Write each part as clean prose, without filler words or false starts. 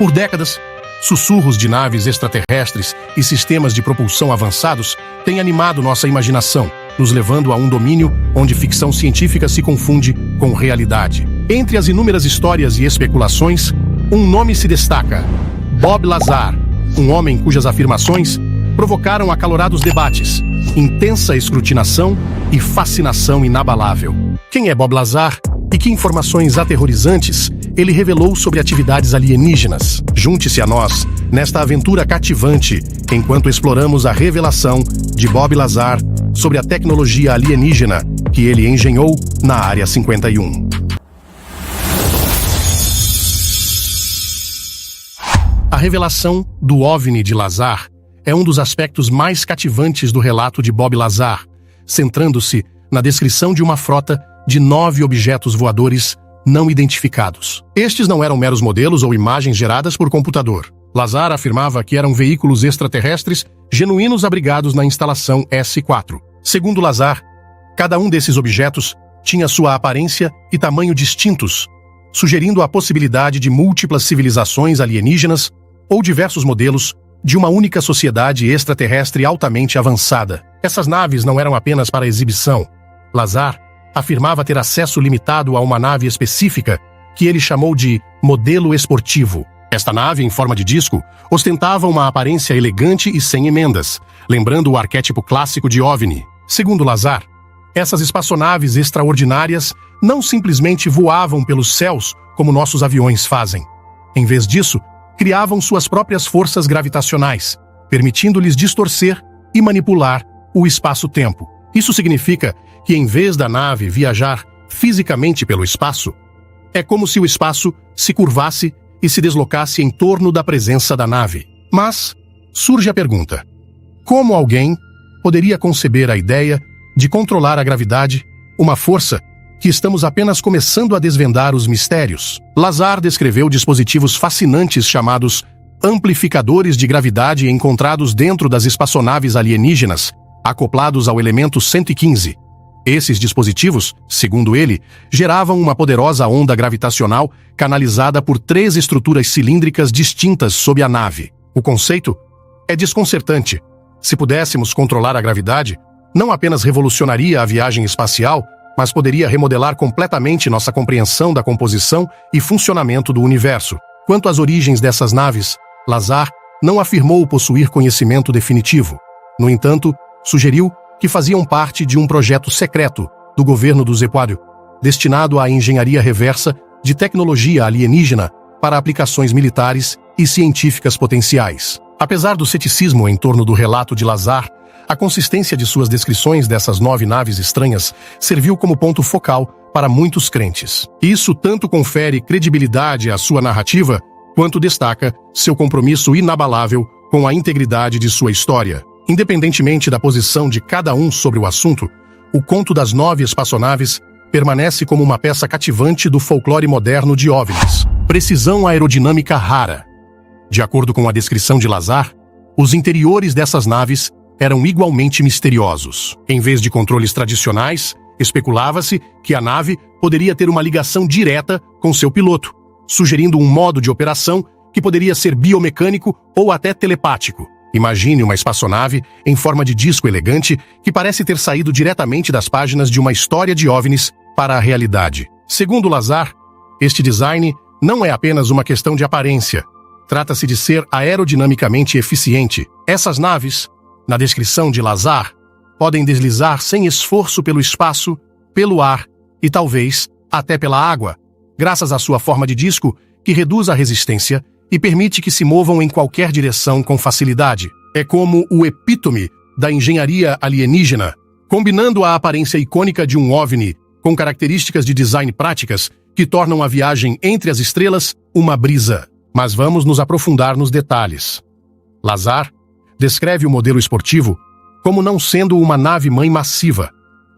Por décadas, sussurros de naves extraterrestres e sistemas de propulsão avançados têm animado nossa imaginação, nos levando a um domínio onde ficção científica se confunde com realidade. Entre as inúmeras histórias e especulações, um nome se destaca: Bob Lazar, um homem cujas afirmações provocaram acalorados debates, intensa escrutinação e fascinação inabalável. Quem é Bob Lazar e que informações aterrorizantes ele revelou sobre atividades alienígenas? Junte-se a nós nesta aventura cativante enquanto exploramos a revelação de Bob Lazar sobre a tecnologia alienígena que ele engenhou na Área 51. A revelação do OVNI de Lazar é um dos aspectos mais cativantes do relato de Bob Lazar, centrando-se na descrição de uma frota de 9 objetos voadores não identificados. Estes não eram meros modelos ou imagens geradas por computador. Lazar afirmava que eram veículos extraterrestres genuínos abrigados na instalação S4. Segundo Lazar, cada um desses objetos tinha sua aparência e tamanho distintos, sugerindo a possibilidade de múltiplas civilizações alienígenas ou diversos modelos de uma única sociedade extraterrestre altamente avançada. Essas naves não eram apenas para exibição. Lazar afirmava ter acesso limitado a uma nave específica que ele chamou de modelo esportivo. Esta nave, em forma de disco, ostentava uma aparência elegante e sem emendas, lembrando o arquétipo clássico de OVNI. Segundo Lazar, essas espaçonaves extraordinárias não simplesmente voavam pelos céus como nossos aviões fazem. Em vez disso, criavam suas próprias forças gravitacionais, permitindo-lhes distorcer e manipular o espaço-tempo. Isso significa que, em vez da nave viajar fisicamente pelo espaço, é como se o espaço se curvasse e se deslocasse em torno da presença da nave. Mas surge a pergunta: como alguém poderia conceber a ideia de controlar a gravidade, uma força que estamos apenas começando a desvendar os mistérios? Lazar descreveu dispositivos fascinantes chamados amplificadores de gravidade encontrados dentro das espaçonaves alienígenas, acoplados ao elemento 115. Esses dispositivos, segundo ele, geravam uma poderosa onda gravitacional canalizada por 3 estruturas cilíndricas distintas sob a nave. O conceito é desconcertante. Se pudéssemos controlar a gravidade, não apenas revolucionaria a viagem espacial, mas poderia remodelar completamente nossa compreensão da composição e funcionamento do universo. Quanto às origens dessas naves, Lazar não afirmou possuir conhecimento definitivo. No entanto, sugeriu que faziam parte de um projeto secreto do governo do Equador, destinado à engenharia reversa de tecnologia alienígena para aplicações militares e científicas potenciais. Apesar do ceticismo em torno do relato de Lazar, a consistência de suas descrições dessas 9 naves estranhas serviu como ponto focal para muitos crentes. Isso tanto confere credibilidade à sua narrativa, quanto destaca seu compromisso inabalável com a integridade de sua história. Independentemente da posição de cada um sobre o assunto, o conto das 9 espaçonaves permanece como uma peça cativante do folclore moderno de OVNIs. Precisão aerodinâmica rara. De acordo com a descrição de Lazar, os interiores dessas naves eram igualmente misteriosos. Em vez de controles tradicionais, especulava-se que a nave poderia ter uma ligação direta com seu piloto, sugerindo um modo de operação que poderia ser biomecânico ou até telepático. Imagine uma espaçonave em forma de disco elegante que parece ter saído diretamente das páginas de uma história de OVNIs para a realidade. Segundo Lazar, este design não é apenas uma questão de aparência. Trata-se de ser aerodinamicamente eficiente. Essas naves, na descrição de Lazar, podem deslizar sem esforço pelo espaço, pelo ar e talvez até pela água, graças à sua forma de disco que reduz a resistência e permite que se movam em qualquer direção com facilidade. É como o epítome da engenharia alienígena, combinando a aparência icônica de um OVNI com características de design práticas que tornam a viagem entre as estrelas uma brisa. Mas vamos nos aprofundar nos detalhes. Lazar descreve o modelo esportivo como não sendo uma nave-mãe massiva,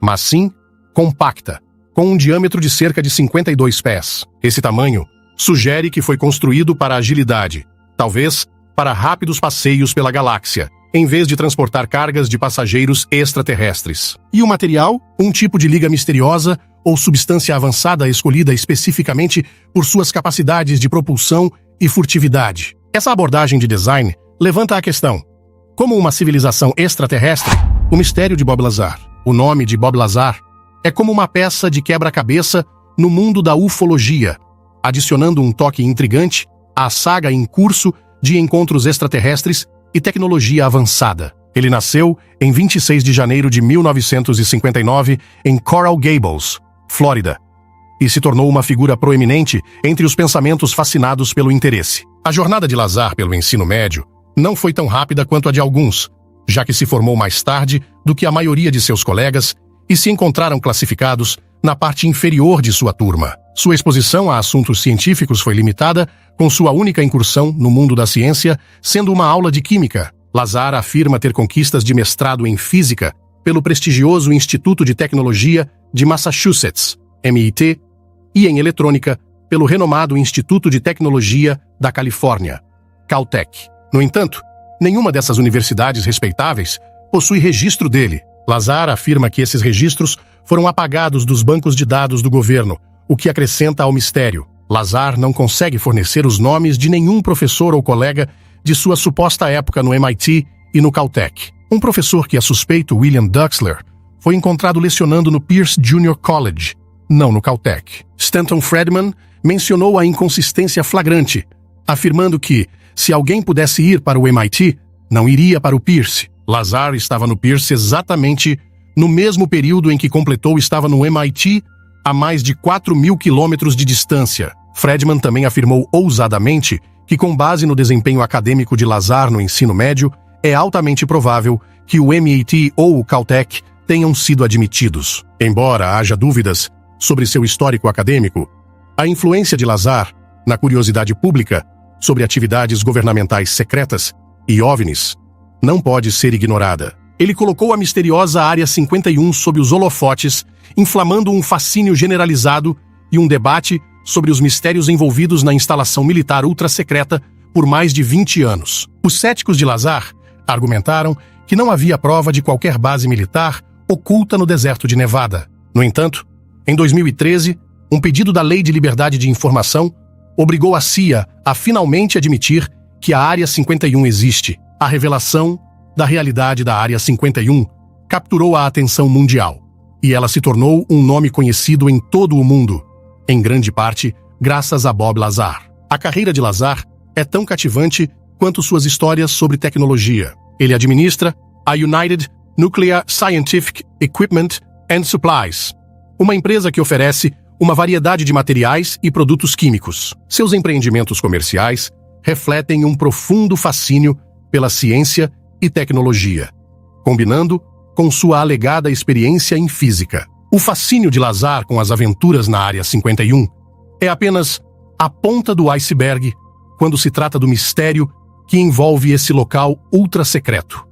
mas sim compacta, com um diâmetro de cerca de 52 pés. Esse tamanho sugere que foi construído para agilidade, talvez para rápidos passeios pela galáxia, em vez de transportar cargas de passageiros extraterrestres. E o material? Um tipo de liga misteriosa ou substância avançada escolhida especificamente por suas capacidades de propulsão e furtividade. Essa abordagem de design levanta a questão: como uma civilização extraterrestre, o mistério de Bob Lazar. O nome de Bob Lazar é como uma peça de quebra-cabeça no mundo da ufologia, adicionando um toque intrigante à saga em curso de encontros extraterrestres e tecnologia avançada. Ele nasceu em 26 de janeiro de 1959 em Coral Gables, Flórida, e se tornou uma figura proeminente entre os pensamentos fascinados pelo interesse. A jornada de Lazar pelo ensino médio não foi tão rápida quanto a de alguns, já que se formou mais tarde do que a maioria de seus colegas e se encontraram classificados na parte inferior de sua turma. Sua exposição a assuntos científicos foi limitada, com sua única incursão no mundo da ciência sendo uma aula de química. Lazar afirma ter conquistas de mestrado em física pelo prestigioso Instituto de Tecnologia de Massachusetts, MIT, e em eletrônica pelo renomado Instituto de Tecnologia da Califórnia, Caltech. No entanto, nenhuma dessas universidades respeitáveis possui registro dele. Lazar afirma que esses registros foram apagados dos bancos de dados do governo, o que acrescenta ao mistério. Lazar não consegue fornecer os nomes de nenhum professor ou colega de sua suposta época no MIT e no Caltech. Um professor que é suspeito, William Duxler, foi encontrado lecionando no Pierce Junior College, não no Caltech. Stanton Friedman mencionou a inconsistência flagrante, afirmando que, se alguém pudesse ir para o MIT, não iria para o Pierce. Lazar estava no Pierce exatamente no mesmo período em que completou estava no MIT, a mais de 4.000 quilômetros de distância. Friedman também afirmou ousadamente que, com base no desempenho acadêmico de Lazar no ensino médio, é altamente provável que o MIT ou o Caltech tenham sido admitidos. Embora haja dúvidas sobre seu histórico acadêmico, a influência de Lazar na curiosidade pública sobre atividades governamentais secretas e OVNIs não pode ser ignorada. Ele colocou a misteriosa Área 51 sob os holofotes, inflamando um fascínio generalizado e um debate sobre os mistérios envolvidos na instalação militar ultra-secreta por mais de 20 anos. Os céticos de Lazar argumentaram que não havia prova de qualquer base militar oculta no deserto de Nevada. No entanto, em 2013, um pedido da Lei de Liberdade de Informação obrigou a CIA a finalmente admitir que a Área 51 existe. A revelação da realidade da Área 51 capturou a atenção mundial, e ela se tornou um nome conhecido em todo o mundo, em grande parte graças a Bob Lazar. A carreira de Lazar é tão cativante quanto suas histórias sobre tecnologia. Ele administra a United Nuclear Scientific Equipment and Supplies, uma empresa que oferece uma variedade de materiais e produtos químicos. Seus empreendimentos comerciais refletem um profundo fascínio pela ciência e tecnologia, combinando com sua alegada experiência em física. O fascínio de Lazar com as aventuras na Área 51 é apenas a ponta do iceberg quando se trata do mistério que envolve esse local ultra-secreto.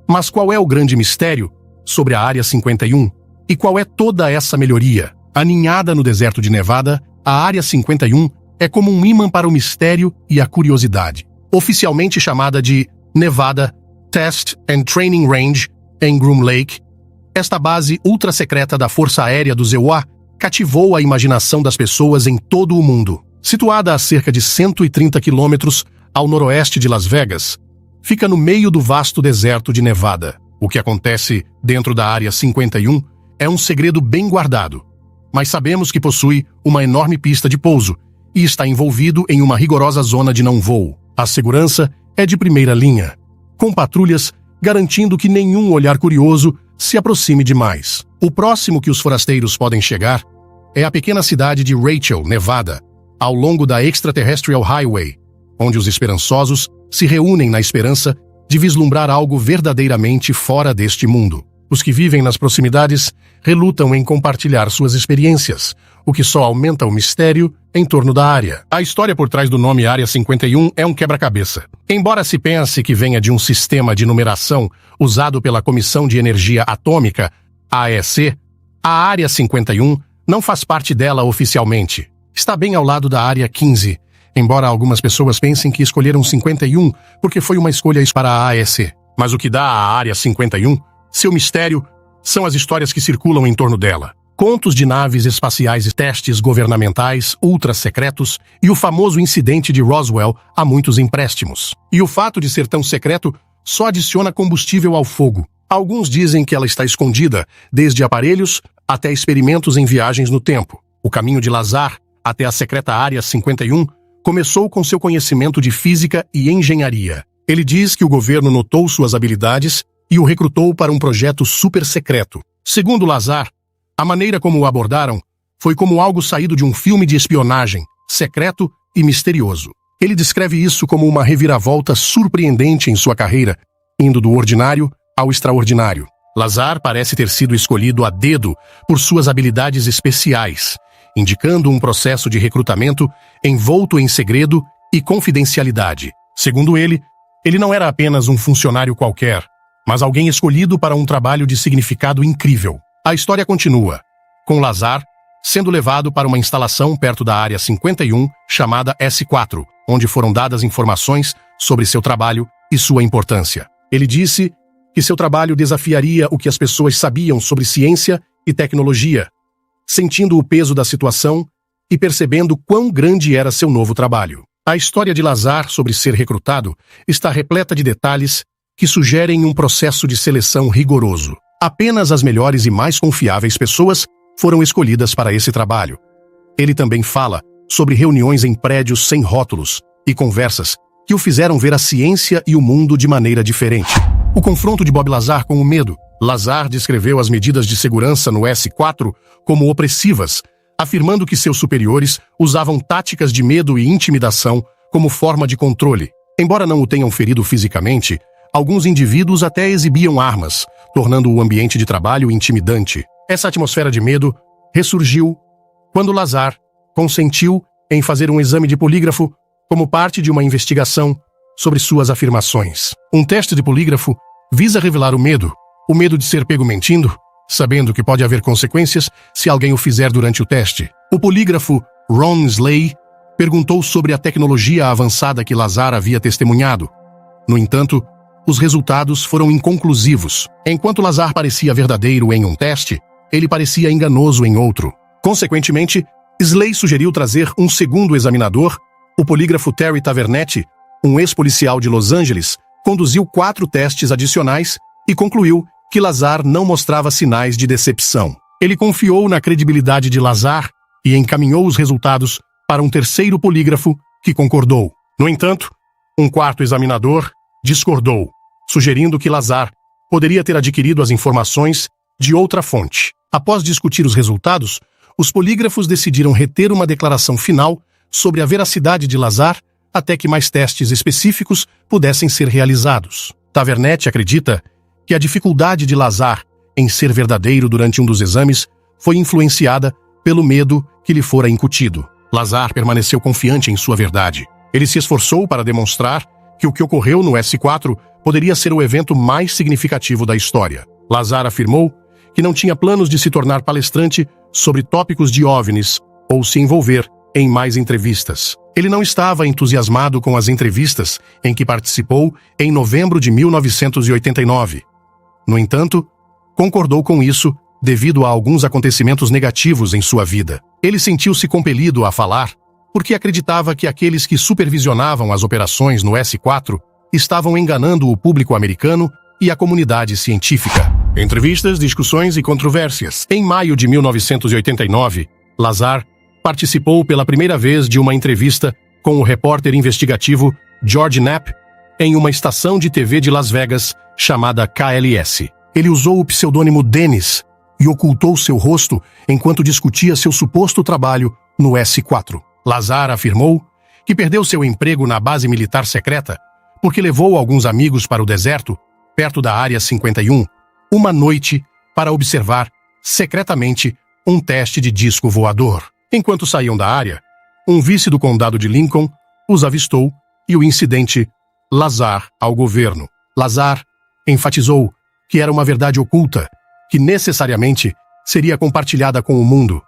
Mas qual é o grande mistério sobre a Área 51? E qual é toda essa melhoria? Aninhada no deserto de Nevada, a Área 51 é como um ímã para o mistério e a curiosidade. Oficialmente chamada de Nevada Test and Training Range em Groom Lake, esta base ultra-secreta da Força Aérea dos EUA cativou a imaginação das pessoas em todo o mundo. Situada a cerca de 130 quilômetros ao noroeste de Las Vegas, fica no meio do vasto deserto de Nevada. O que acontece dentro da Área 51 é um segredo bem guardado, mas sabemos que possui uma enorme pista de pouso e está envolvido em uma rigorosa zona de não voo. A segurança é de primeira linha, com patrulhas garantindo que nenhum olhar curioso se aproxime demais. O próximo que os forasteiros podem chegar é a pequena cidade de Rachel, Nevada, ao longo da Extraterrestrial Highway, onde os esperançosos se reúnem na esperança de vislumbrar algo verdadeiramente fora deste mundo. Os que vivem nas proximidades relutam em compartilhar suas experiências, o que só aumenta o mistério em torno da área. A história por trás do nome Área 51 é um quebra-cabeça. Embora se pense que venha de um sistema de numeração usado pela Comissão de Energia Atômica, AEC, a Área 51 não faz parte dela oficialmente. Está bem ao lado da Área 15, embora algumas pessoas pensem que escolheram 51 porque foi uma escolha para a AEC. Mas o que dá à Área 51 seu mistério são as histórias que circulam em torno dela. contos de naves espaciais e testes governamentais ultra-secretos e o famoso incidente de Roswell a muitos empréstimos. E o fato de ser tão secreto só adiciona combustível ao fogo. Alguns dizem que ela está escondida, desde aparelhos até experimentos em viagens no tempo. O caminho de Lazar até a secreta Área 51 começou com seu conhecimento de física e engenharia. Ele diz que o governo notou suas habilidades e o recrutou para um projeto super secreto. Segundo Lazar, a maneira como o abordaram foi como algo saído de um filme de espionagem, secreto e misterioso. Ele descreve isso como uma reviravolta surpreendente em sua carreira, indo do ordinário ao extraordinário. Lazar parece ter sido escolhido a dedo por suas habilidades especiais, indicando um processo de recrutamento envolto em segredo e confidencialidade. Segundo ele não era apenas um funcionário qualquer, mas alguém escolhido para um trabalho de significado incrível. A história continua, com Lazar sendo levado para uma instalação perto da Área 51, chamada S4, onde foram dadas informações sobre seu trabalho e sua importância. Ele disse que seu trabalho desafiaria o que as pessoas sabiam sobre ciência e tecnologia, sentindo o peso da situação e percebendo quão grande era seu novo trabalho. A história de Lazar sobre ser recrutado está repleta de detalhes que sugerem um processo de seleção rigoroso. Apenas as melhores e mais confiáveis pessoas foram escolhidas para esse trabalho. Ele também fala sobre reuniões em prédios sem rótulos e conversas que o fizeram ver a ciência e o mundo de maneira diferente. O confronto de Bob Lazar com o medo. Lazar descreveu as medidas de segurança no S4 como opressivas, afirmando que seus superiores usavam táticas de medo e intimidação como forma de controle. Embora não o tenham ferido fisicamente, alguns indivíduos até exibiam armas, tornando o ambiente de trabalho intimidante. Essa atmosfera de medo ressurgiu quando Lazar consentiu em fazer um exame de polígrafo como parte de uma investigação sobre suas afirmações. Um teste de polígrafo visa revelar o medo de ser pego mentindo, sabendo que pode haver consequências se alguém o fizer durante o teste. O polígrafo Ron Slay perguntou sobre a tecnologia avançada que Lazar havia testemunhado. No entanto, os resultados foram inconclusivos. Enquanto Lazar parecia verdadeiro em um teste, ele parecia enganoso em outro. Consequentemente, Slay sugeriu trazer um segundo examinador. O polígrafo Terry Tavernetti, um ex-policial de Los Angeles, conduziu 4 testes adicionais e concluiu que Lazar não mostrava sinais de decepção. Ele confiou na credibilidade de Lazar e encaminhou os resultados para um terceiro polígrafo que concordou. No entanto, um quarto examinador discordou, sugerindo que Lazar poderia ter adquirido as informações de outra fonte. Após discutir os resultados, os polígrafos decidiram reter uma declaração final sobre a veracidade de Lazar até que mais testes específicos pudessem ser realizados. Tavernetti acredita que a dificuldade de Lazar em ser verdadeiro durante um dos exames foi influenciada pelo medo que lhe fora incutido. Lazar permaneceu confiante em sua verdade. Ele se esforçou para demonstrar que o que ocorreu no S4 poderia ser o evento mais significativo da história. Lazar afirmou que não tinha planos de se tornar palestrante sobre tópicos de OVNIs ou se envolver em mais entrevistas. Ele não estava entusiasmado com as entrevistas em que participou em novembro de 1989. No entanto, concordou com isso devido a alguns acontecimentos negativos em sua vida. Ele sentiu-se compelido a falar porque acreditava que aqueles que supervisionavam as operações no S4 estavam enganando o público americano e a comunidade científica. Entrevistas, discussões e controvérsias. Em maio de 1989, Lazar participou pela primeira vez de uma entrevista com o repórter investigativo George Knapp em uma estação de TV de Las Vegas chamada KLS. Ele usou o pseudônimo Dennis e ocultou seu rosto enquanto discutia seu suposto trabalho no S4. Lazar afirmou que perdeu seu emprego na base militar secreta porque levou alguns amigos para o deserto, perto da Área 51, uma noite para observar, secretamente, um teste de disco voador. Enquanto saíam da área, um vice do condado de Lincoln os avistou e o incidente Lazar ao governo. Lazar enfatizou que era uma verdade oculta, que necessariamente seria compartilhada com o mundo,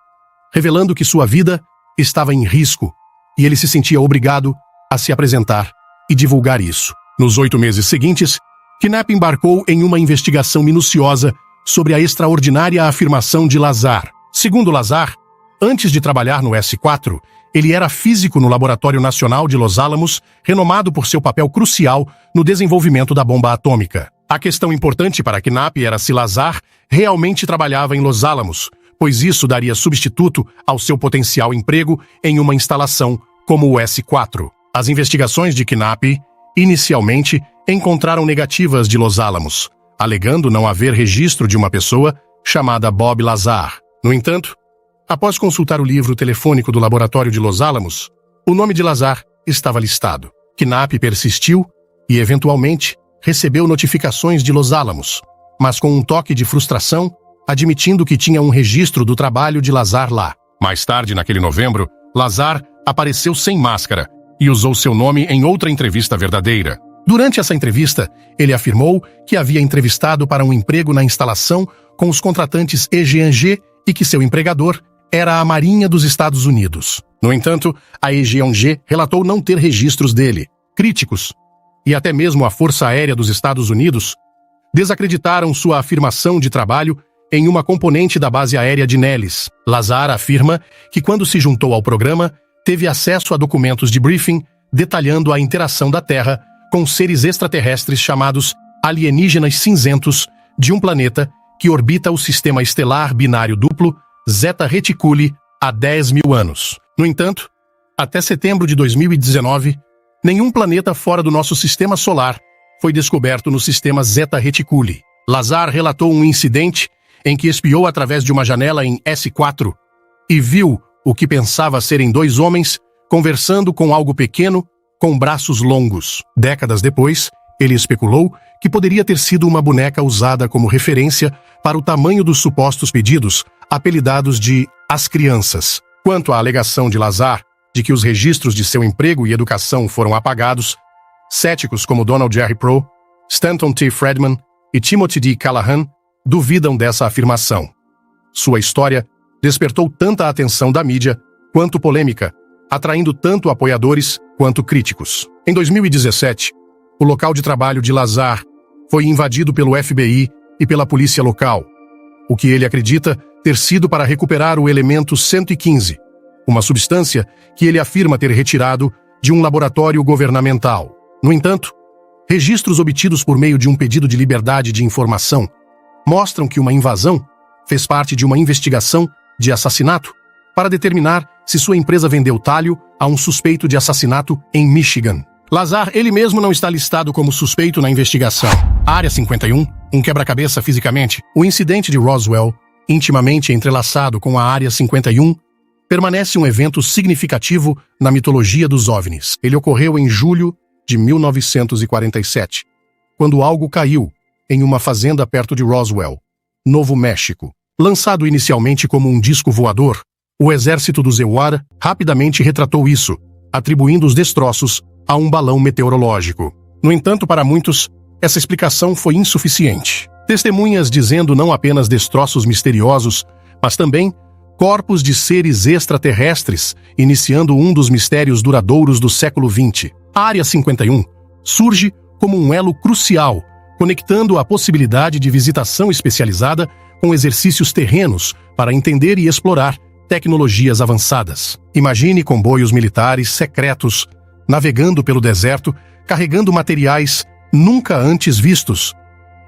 revelando que sua vida estava em risco e ele se sentia obrigado a se apresentar e divulgar isso. Nos 8 meses seguintes, Knapp embarcou em uma investigação minuciosa sobre a extraordinária afirmação de Lazar. Segundo Lazar, antes de trabalhar no S4, ele era físico no Laboratório Nacional de Los Alamos, renomado por seu papel crucial no desenvolvimento da bomba atômica. A questão importante para Knapp era se Lazar realmente trabalhava em Los Alamos, pois isso daria substituto ao seu potencial emprego em uma instalação como o S4. As investigações de Knapp, inicialmente, encontraram negativas de Los Alamos, alegando não haver registro de uma pessoa chamada Bob Lazar. No entanto, após consultar o livro telefônico do laboratório de Los Alamos, o nome de Lazar estava listado. Knapp persistiu e, eventualmente, recebeu notificações de Los Alamos, mas com um toque de frustração, admitindo que tinha um registro do trabalho de Lazar lá. Mais tarde, naquele novembro, Lazar apareceu sem máscara e usou seu nome em outra entrevista verdadeira. Durante essa entrevista, ele afirmou que havia entrevistado para um emprego na instalação com os contratantes EG&G e que seu empregador era a Marinha dos Estados Unidos. No entanto, a EG&G relatou não ter registros dele. Críticos, e até mesmo a Força Aérea dos Estados Unidos, desacreditaram sua afirmação de trabalho em uma componente da base aérea de Nellis. Lazar afirma que quando se juntou ao programa, teve acesso a documentos de briefing detalhando a interação da Terra com seres extraterrestres chamados alienígenas cinzentos de um planeta que orbita o sistema estelar binário duplo Zeta Reticuli há 10.000 anos. No entanto, até setembro de 2019, nenhum planeta fora do nosso sistema solar foi descoberto no sistema Zeta Reticuli. Lazar relatou um incidente em que espiou através de uma janela em S4 e viu o que pensava serem dois homens conversando com algo pequeno com braços longos. Décadas depois, ele especulou que poderia ter sido uma boneca usada como referência para o tamanho dos supostos pedidos, apelidados de As Crianças. Quanto à alegação de Lazar de que os registros de seu emprego e educação foram apagados, céticos como Donald R. Pro, Stanton T. Friedman e Timothy D. Callahan duvidam dessa afirmação. Sua história despertou tanta atenção da mídia quanto polêmica, atraindo tanto apoiadores quanto críticos. Em 2017, o local de trabalho de Lazar foi invadido pelo FBI e pela polícia local, o que ele acredita ter sido para recuperar o elemento 115, uma substância que ele afirma ter retirado de um laboratório governamental. No entanto, registros obtidos por meio de um pedido de liberdade de informação mostram que uma invasão fez parte de uma investigação de assassinato para determinar se sua empresa vendeu talho a um suspeito de assassinato em Michigan. Lazar, ele mesmo não está listado como suspeito na investigação. A Área 51, um quebra-cabeça fisicamente, o incidente de Roswell, intimamente entrelaçado com a Área 51, permanece um evento significativo na mitologia dos OVNIs. Ele ocorreu em julho de 1947, quando algo caiu em uma fazenda perto de Roswell, Novo México. Lançado inicialmente como um disco voador, o exército do Zeuara rapidamente retratou isso, atribuindo os destroços a um balão meteorológico. No entanto, para muitos, essa explicação foi insuficiente. Testemunhas dizendo não apenas destroços misteriosos, mas também corpos de seres extraterrestres, iniciando um dos mistérios duradouros do século XX. A Área 51 surge como um elo crucial, conectando a possibilidade de visitação especializada com exercícios terrenos para entender e explorar tecnologias avançadas. Imagine comboios militares secretos navegando pelo deserto, carregando materiais nunca antes vistos,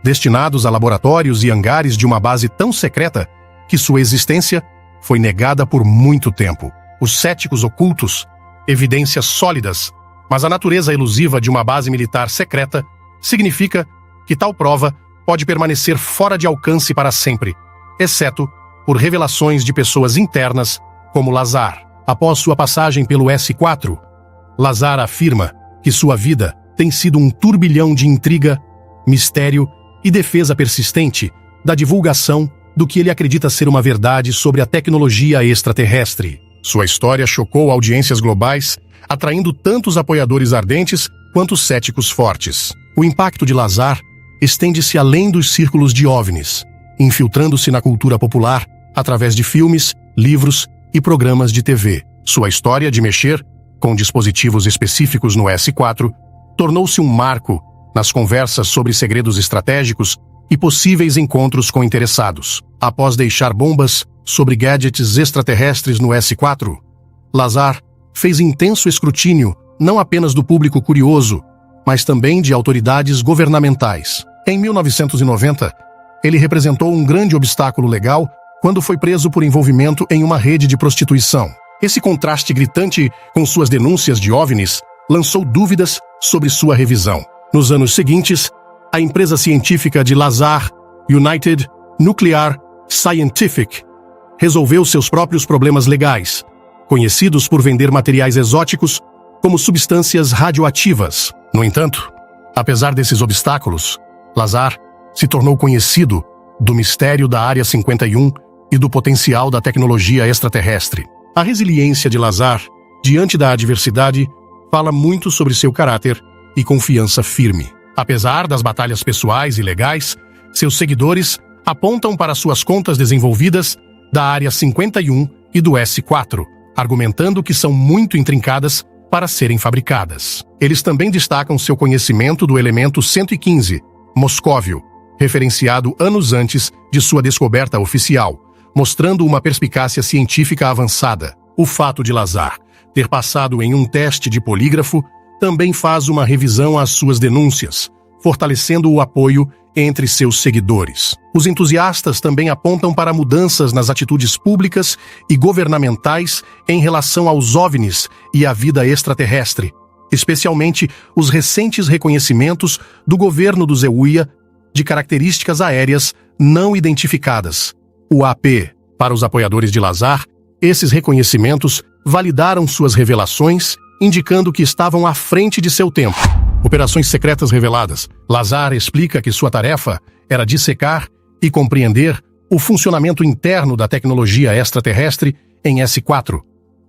destinados a laboratórios e hangares de uma base tão secreta que sua existência foi negada por muito tempo. Os céticos ocultos, evidências sólidas, mas a natureza elusiva de uma base militar secreta significa que tal prova pode permanecer fora de alcance para sempre, exceto por revelações de pessoas internas como Lazar. Após sua passagem pelo S4, Lazar afirma que sua vida tem sido um turbilhão de intriga, mistério e defesa persistente da divulgação do que ele acredita ser uma verdade sobre a tecnologia extraterrestre. Sua história chocou audiências globais, atraindo tanto os apoiadores ardentes quanto os céticos fortes. O impacto de Lazar estende-se além dos círculos de OVNIs, infiltrando-se na cultura popular através de filmes, livros e programas de TV. Sua história de mexer com dispositivos específicos no S4 tornou-se um marco nas conversas sobre segredos estratégicos e possíveis encontros com interessados. Após deixar bombas sobre gadgets extraterrestres no S4, Lazar fez intenso escrutínio não apenas do público curioso, mas também de autoridades governamentais. Em 1990, ele representou um grande obstáculo legal quando foi preso por envolvimento em uma rede de prostituição. Esse contraste gritante com suas denúncias de OVNIs lançou dúvidas sobre sua revisão. Nos anos seguintes, a empresa científica de Lazar, United Nuclear Scientific, resolveu seus próprios problemas legais, conhecidos por vender materiais exóticos como substâncias radioativas. No entanto, apesar desses obstáculos, Lazar se tornou conhecido do mistério da Área 51 e do potencial da tecnologia extraterrestre. A resiliência de Lazar, diante da adversidade, fala muito sobre seu caráter e confiança firme. Apesar das batalhas pessoais e legais, seus seguidores apontam para suas contas desenvolvidas da Área 51 e do S4, argumentando que são muito intrincadas para serem fabricadas. Eles também destacam seu conhecimento do elemento 115, moscóvio, referenciado anos antes de sua descoberta oficial, mostrando uma perspicácia científica avançada. O fato de Lazar ter passado em um teste de polígrafo também faz uma revisão às suas denúncias, fortalecendo o apoio entre seus seguidores. Os entusiastas também apontam para mudanças nas atitudes públicas e governamentais em relação aos OVNIs e à vida extraterrestre, especialmente os recentes reconhecimentos do governo do Zewuia de características aéreas não identificadas, o AP. Para os apoiadores de Lazar, esses reconhecimentos validaram suas revelações, indicando que estavam à frente de seu tempo. Operações secretas reveladas. Lazar explica que sua tarefa era dissecar e compreender o funcionamento interno da tecnologia extraterrestre em S4,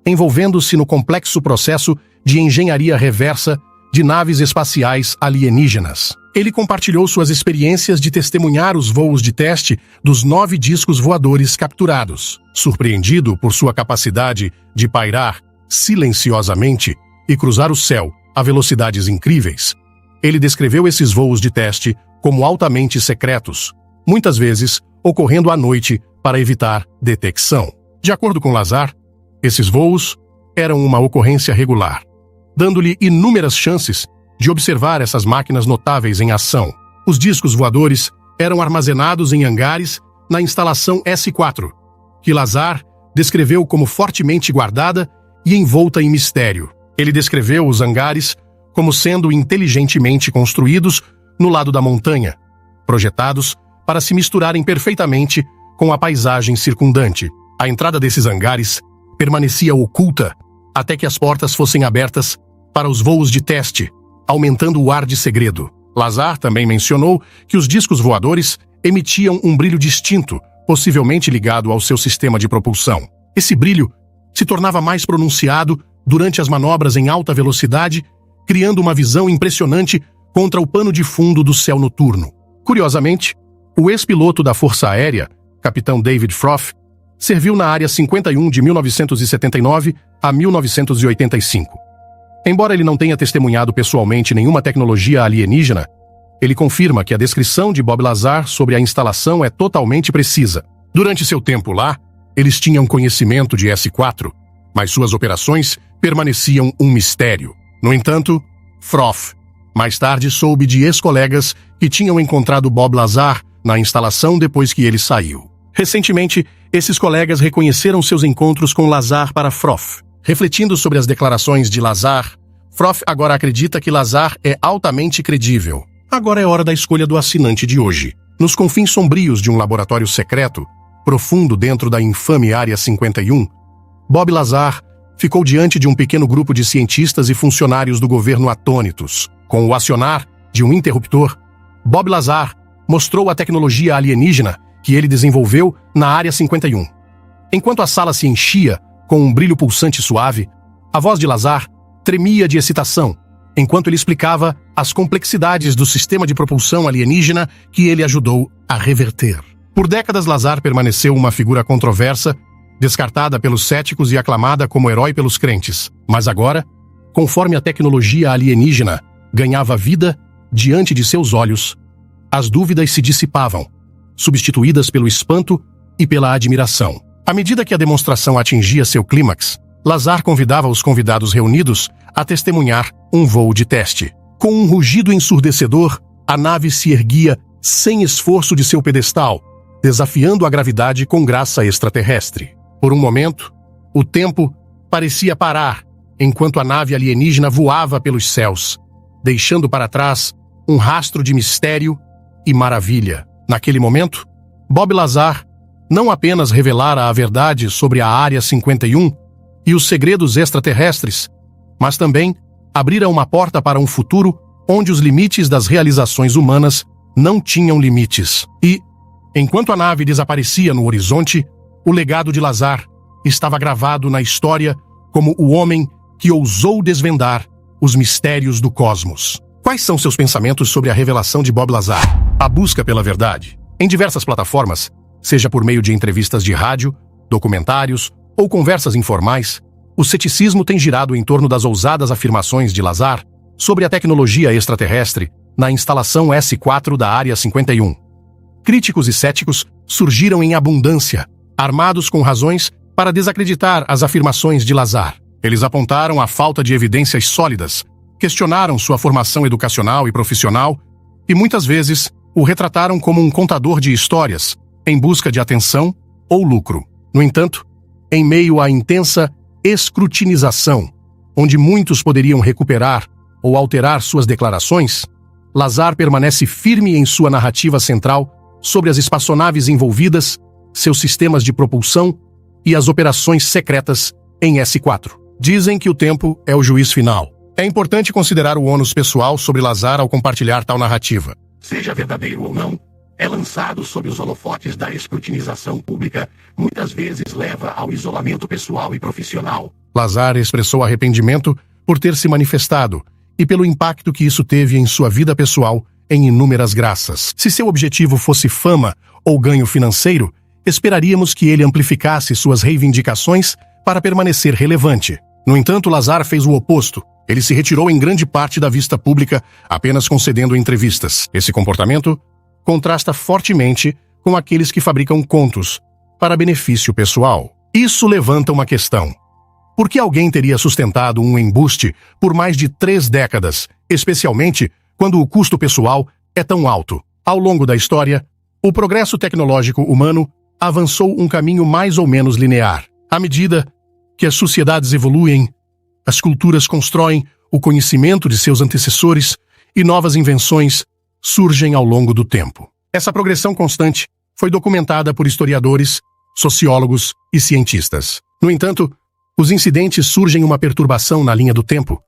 envolvendo-se no complexo processo de engenharia reversa de naves espaciais alienígenas. Ele compartilhou suas experiências de testemunhar os voos de teste dos 9 discos voadores capturados. Surpreendido por sua capacidade de pairar silenciosamente e cruzar o céu a velocidades incríveis, ele descreveu esses voos de teste como altamente secretos, muitas vezes ocorrendo à noite para evitar detecção. De acordo com Lazar, esses voos eram uma ocorrência regular, dando-lhe inúmeras chances de observar essas máquinas notáveis em ação. Os discos voadores eram armazenados em hangares na instalação S4, que Lazar descreveu como fortemente guardada e envolta em mistério. Ele descreveu os hangares como sendo inteligentemente construídos no lado da montanha, projetados para se misturarem perfeitamente com a paisagem circundante. A entrada desses hangares permanecia oculta até que as portas fossem abertas para os voos de teste, aumentando o ar de segredo. Lazar também mencionou que os discos voadores emitiam um brilho distinto, possivelmente ligado ao seu sistema de propulsão. Esse brilho se tornava mais pronunciado durante as manobras em alta velocidade, criando uma visão impressionante contra o pano de fundo do céu noturno. Curiosamente, o ex-piloto da Força Aérea, capitão David Froth, serviu na Área 51 de 1979 a 1985. Embora ele não tenha testemunhado pessoalmente nenhuma tecnologia alienígena, ele confirma que a descrição de Bob Lazar sobre a instalação é totalmente precisa. Durante seu tempo lá, eles tinham conhecimento de S4, mas suas operações permaneciam um mistério. No entanto, Froth mais tarde soube de ex-colegas que tinham encontrado Bob Lazar na instalação depois que ele saiu. Recentemente, esses colegas reconheceram seus encontros com Lazar para Froth. Refletindo sobre as declarações de Lazar, Froth agora acredita que Lazar é altamente credível. Agora é hora da escolha do assinante de hoje. Nos confins sombrios de um laboratório secreto, profundo dentro da infame Área 51, Bob Lazar ficou diante de um pequeno grupo de cientistas e funcionários do governo atônitos. Com o acionar de um interruptor, Bob Lazar mostrou a tecnologia alienígena que ele desenvolveu na Área 51. Enquanto a sala se enchia com um brilho pulsante suave, a voz de Lazar tremia de excitação, enquanto ele explicava as complexidades do sistema de propulsão alienígena que ele ajudou a reverter. Por décadas, Lazar permaneceu uma figura controversa, descartada pelos céticos e aclamada como herói pelos crentes. Mas agora, conforme a tecnologia alienígena ganhava vida diante de seus olhos, as dúvidas se dissipavam, substituídas pelo espanto e pela admiração. À medida que a demonstração atingia seu clímax, Lazar convidava os convidados reunidos a testemunhar um voo de teste. Com um rugido ensurdecedor, a nave se erguia sem esforço de seu pedestal, desafiando a gravidade com graça extraterrestre. Por um momento, o tempo parecia parar, enquanto a nave alienígena voava pelos céus, deixando para trás um rastro de mistério e maravilha. Naquele momento, Bob Lazar não apenas revelara a verdade sobre a Área 51 e os segredos extraterrestres, mas também abrira uma porta para um futuro onde os limites das realizações humanas não tinham limites. E, enquanto a nave desaparecia no horizonte, o legado de Lazar estava gravado na história como o homem que ousou desvendar os mistérios do cosmos. Quais são seus pensamentos sobre a revelação de Bob Lazar? A busca pela verdade. Em diversas plataformas, seja por meio de entrevistas de rádio, documentários ou conversas informais, o ceticismo tem girado em torno das ousadas afirmações de Lazar sobre a tecnologia extraterrestre na instalação S4 da Área 51. Críticos e céticos surgiram em abundância, armados com razões para desacreditar as afirmações de Lazar. Eles apontaram a falta de evidências sólidas, questionaram sua formação educacional e profissional e muitas vezes o retrataram como um contador de histórias em busca de atenção ou lucro. No entanto, em meio à intensa escrutinização, onde muitos poderiam recuperar ou alterar suas declarações, Lazar permanece firme em sua narrativa central sobre as espaçonaves envolvidas, seus sistemas de propulsão e as operações secretas em S4. Dizem que o tempo é o juiz final. É importante considerar o ônus pessoal sobre Lazar ao compartilhar tal narrativa. Seja verdadeiro ou não, é lançado sob os holofotes da escrutinização pública, muitas vezes leva ao isolamento pessoal e profissional. Lazar expressou arrependimento por ter se manifestado e pelo impacto que isso teve em sua vida pessoal em inúmeras graças. Se seu objetivo fosse fama ou ganho financeiro, esperaríamos que ele amplificasse suas reivindicações para permanecer relevante. No entanto, Lazar fez o oposto. Ele se retirou em grande parte da vista pública, apenas concedendo entrevistas. Esse comportamento contrasta fortemente com aqueles que fabricam contos para benefício pessoal. Isso levanta uma questão. Por que alguém teria sustentado um embuste por mais de 3 décadas, especialmente quando o custo pessoal é tão alto? Ao longo da história, o progresso tecnológico humano avançou um caminho mais ou menos linear. À medida que as sociedades evoluem, as culturas constroem o conhecimento de seus antecessores e novas invenções surgem ao longo do tempo. Essa progressão constante foi documentada por historiadores, sociólogos e cientistas. No entanto, os incidentes surgem uma perturbação na linha do tempo,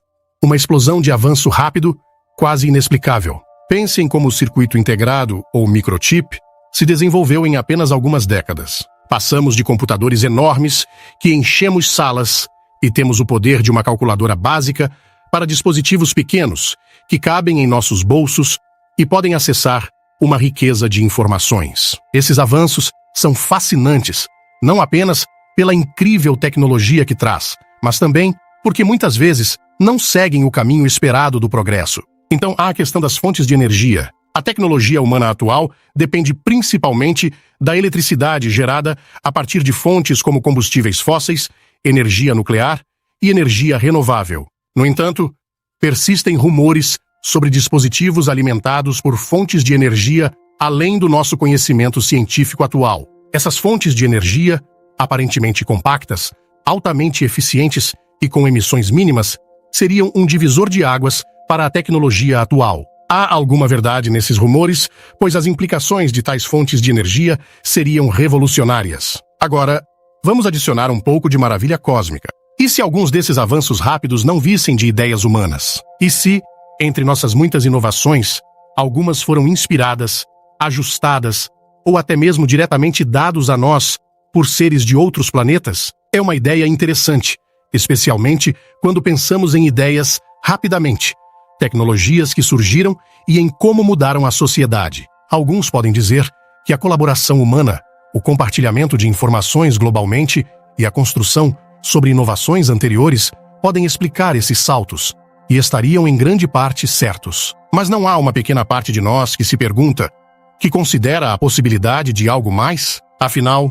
uma explosão de avanço rápido, quase inexplicável. Pense em como o circuito integrado, ou microchip, se desenvolveu em apenas algumas décadas. Passamos de computadores enormes que enchemos salas e temos o poder de uma calculadora básica para dispositivos pequenos que cabem em nossos bolsos e podem acessar uma riqueza de informações. Esses avanços são fascinantes, não apenas pela incrível tecnologia que traz, mas também porque muitas vezes não seguem o caminho esperado do progresso. Então há a questão das fontes de energia. A tecnologia humana atual depende principalmente da eletricidade gerada a partir de fontes como combustíveis fósseis, energia nuclear e energia renovável. No entanto, persistem rumores sobre dispositivos alimentados por fontes de energia além do nosso conhecimento científico atual. Essas fontes de energia, aparentemente compactas, altamente eficientes e com emissões mínimas, seriam um divisor de águas para a tecnologia atual. Há alguma verdade nesses rumores, pois as implicações de tais fontes de energia seriam revolucionárias. Agora, vamos adicionar um pouco de maravilha cósmica. E se alguns desses avanços rápidos não vissem de ideias humanas? E se, entre nossas muitas inovações, algumas foram inspiradas, ajustadas ou até mesmo diretamente dados a nós por seres de outros planetas? É uma ideia interessante, especialmente quando pensamos em ideias rapidamente, tecnologias que surgiram e em como mudaram a sociedade. Alguns podem dizer que a colaboração humana, o compartilhamento de informações globalmente e a construção sobre inovações anteriores podem explicar esses saltos, e estariam em grande parte certos. Mas não há uma pequena parte de nós que se pergunta, que considera a possibilidade de algo mais? Afinal,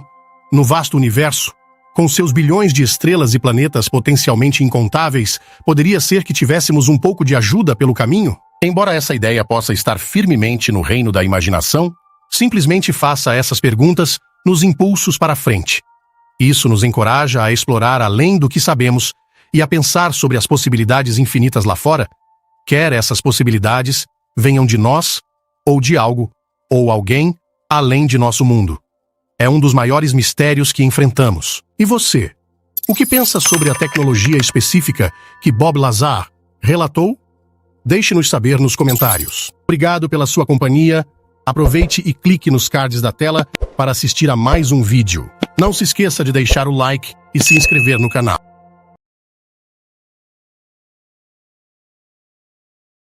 No vasto universo, com seus bilhões de estrelas e planetas potencialmente incontáveis, poderia ser que tivéssemos um pouco de ajuda pelo caminho? Embora essa ideia possa estar firmemente no reino da imaginação, simplesmente faça essas perguntas nos impulsos para a frente. Isso nos encoraja a explorar além do que sabemos e a pensar sobre as possibilidades infinitas lá fora, quer essas possibilidades venham de nós, ou de algo, ou alguém, além de nosso mundo. É um dos maiores mistérios que enfrentamos. E você? O que pensa sobre a tecnologia específica que Bob Lazar relatou? Deixe-nos saber nos comentários. Obrigado pela sua companhia. Aproveite e clique nos cards da tela para assistir a mais um vídeo. Não se esqueça de deixar o like e se inscrever no canal.